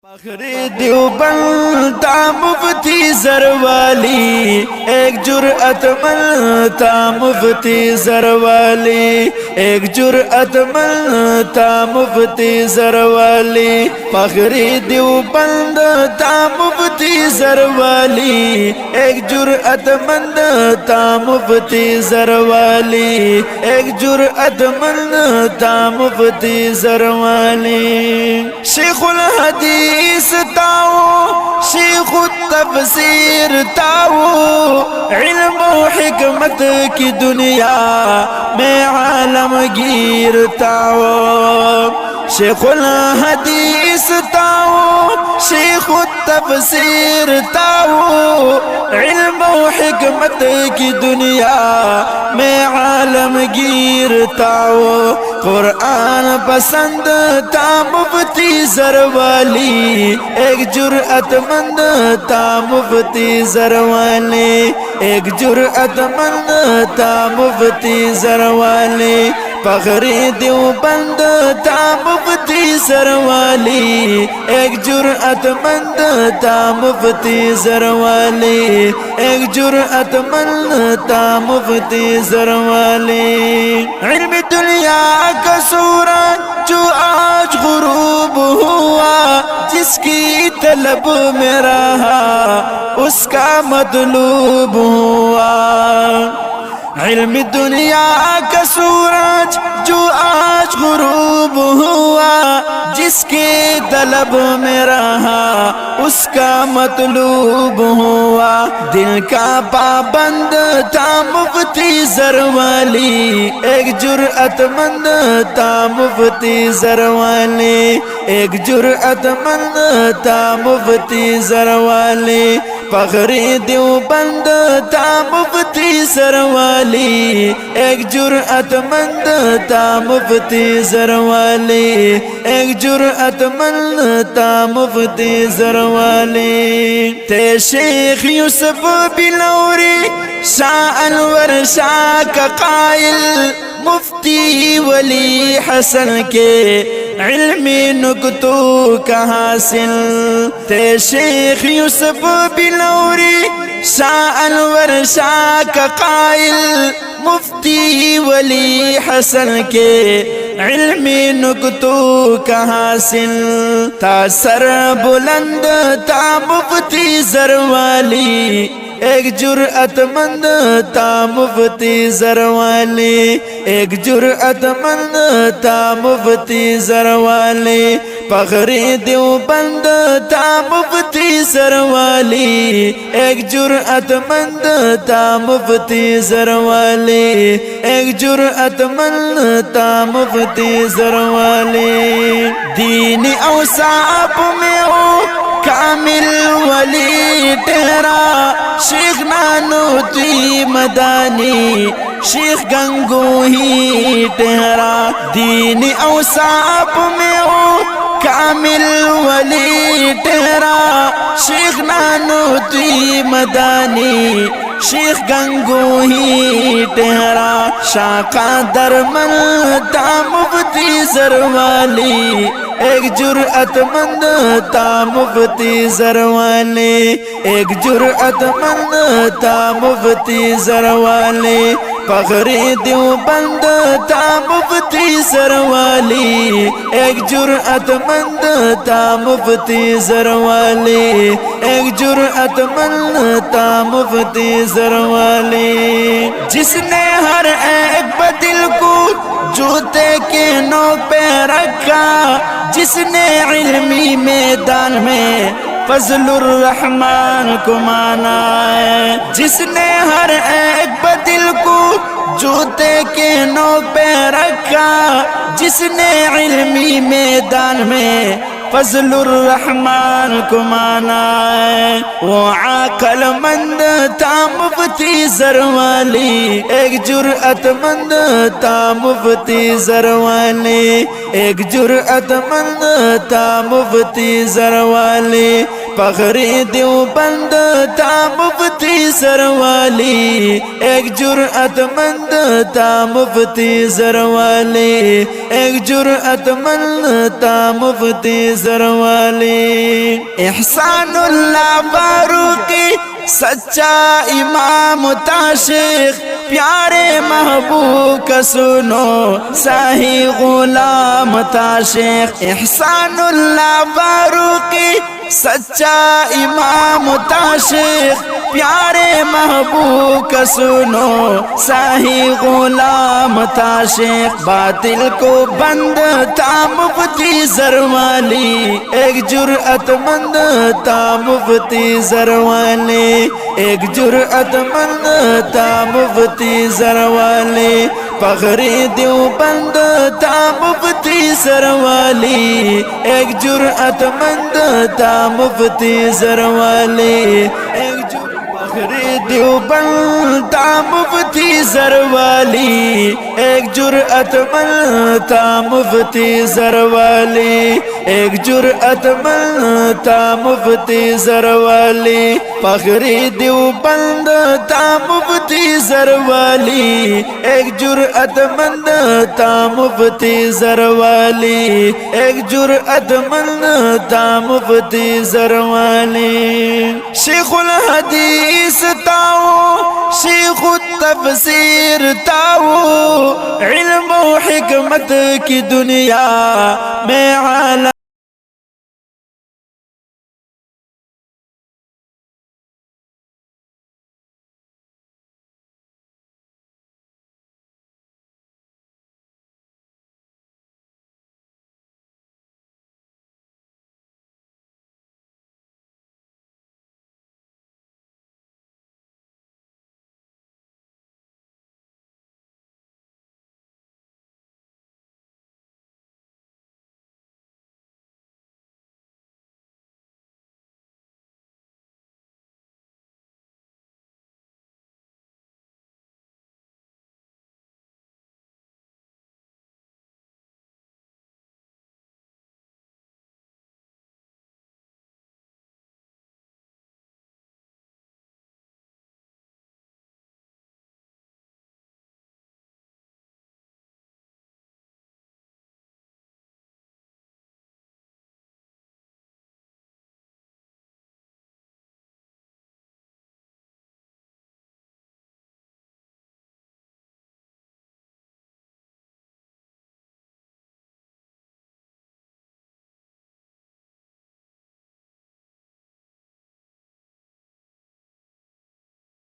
فخر دیوبند تا مفتی زروالی، ایک جرأت مند تا مفتی زروالی، ایک جرأت مند تا مفتی زروالی. فخر دیوبند تا مفتی زروالی، ایک جرأت مند تا مفتی زروالی، ایک جرأت مند تا مفتی زروالی. شیخ الحدیث تاؤ، شیخ التفسیر تاؤ، علم و حکمت کی دنیا میں عالم گیر تاؤ. شیخ الحدیث تاؤ، شیخ التفسیر تاؤ، علم و حکمت کی دنیا میں عالم گیر تاؤ. قرآن پسند تا مفتی زروالی، ایک جرأت مند تا مفتی زروالی، ایک جرأت مند تا مفتی زروالی. فخر دیوبند تا مفتی زروالی، ایک جرأت مند تا مفتی زروالی، ایک جرأت مند تا مفتی زروالی. علم دنیا کا سورج جو آج غروب ہوا، جس کی طلب میں رہا اس کا مطلوب ہوا. علم دنیا کا سورج جو آج غروب ہوا، جس کے طلب میں رہا اس کا مطلوب ہوا. دل کا پابند تھا مفتی زروالی، ایک جرأت مند تھا مفتی زروالی، ایک جرأت مند تھا مفتی زروالی. فخر دیوبند تا مفتی زروالی، ایک جرأت مند تا مفتی زروالی، ایک جرأت مند تا مفتی زروالی. تھے شیخ یوسف بلوری شاہ انور شاہ کا قائل، مفتی ولی حسن کے علمی نکتوں کا حاصل. تھے شیخ یوسف بلوری شاہ انور شاہ کا قائل، مفتی ولی حسن کے علمی نکتوں کا حاصل. تا سر بلند تا مفتی زروالی، ایک جرأت مند تا مفتی زروالی، ایک جرأت مند تا مفتی زروالی. فخر دیوبند تا مفتی زروالی، ایک جرأت مند تا مفتی زروالی، ایک جرأت مند تا مفتی زروالی. دین اوصاف میں ہو کامل ولی ٹھہرا، شیخ نانوتوی مدانی شیخ گنگوہی ٹھہرا. دین اوصاف میں ہو کامل ولی ٹھہرا، شیخ نانوتوی مدانی شیخ گنگوہی ٹھہرا. شاہ قادر مند تا مفتی زروالی، ایک جرأت مند تا مفتی زروالی، ایک جرأت مند تا مفتی زروالی. فخر دیوبند تا مفتی زروالی، ایک جرأت مند تا مفتی زروالی، ایک جرأت مند تا مفتی زروالی. جس نے ہر ایک بدل کو جوتے کے نو پہ رکھا، جس نے علمی میدان میں فضل الرحمن کو مانا ہے. جس نے ہر ایک بدل کو جوتے کے نو پہ رکھا، جس نے علمی میدان میں فضل الرحمن کو مانا ہے، وہ عقل مند تا مفتی زروالی، ایک جرأت مند تا مفتی زروالی، ایک جرأت مند تا مفتی زروالی. فخر دیوبند تا مفتی زروالی، ایک جرأت مند تا مفتی زروالی، ایک جرأت مند تا مفتی زروالی. احسان اللہ فاروقی سچا امام عاشق پیارے محبوب کا سنو شاہی غلام عاشق احسان اللہ فاروقی سچا امام عاشق پیارے محبوب کا سنو شاہی غلام عاشق باطل کو بند تھا مفتی زروالی ایک جرأت مند تھا مفتی زروالی ایک جرأت مند تھا مفتی زروالی فخری دیوبند تھا مفتی زروالی ایک جرأت مند تھا مفتی زروالی فخری دیوبند تھا مفتی زروالی ایک جرأت مند تھا مفتی زروالی ایک جرأت مند تھا مفتی زروالی فخری دیوبند تھا مفتی زروالی ایک جرأت مند تھا مفتی زروالی ایک جرأت مند تھا مفتی زروالی شیخ الحدیث تاؤ شیخ التفسیر تاؤ علم و حکمت کی دنیا میں عالم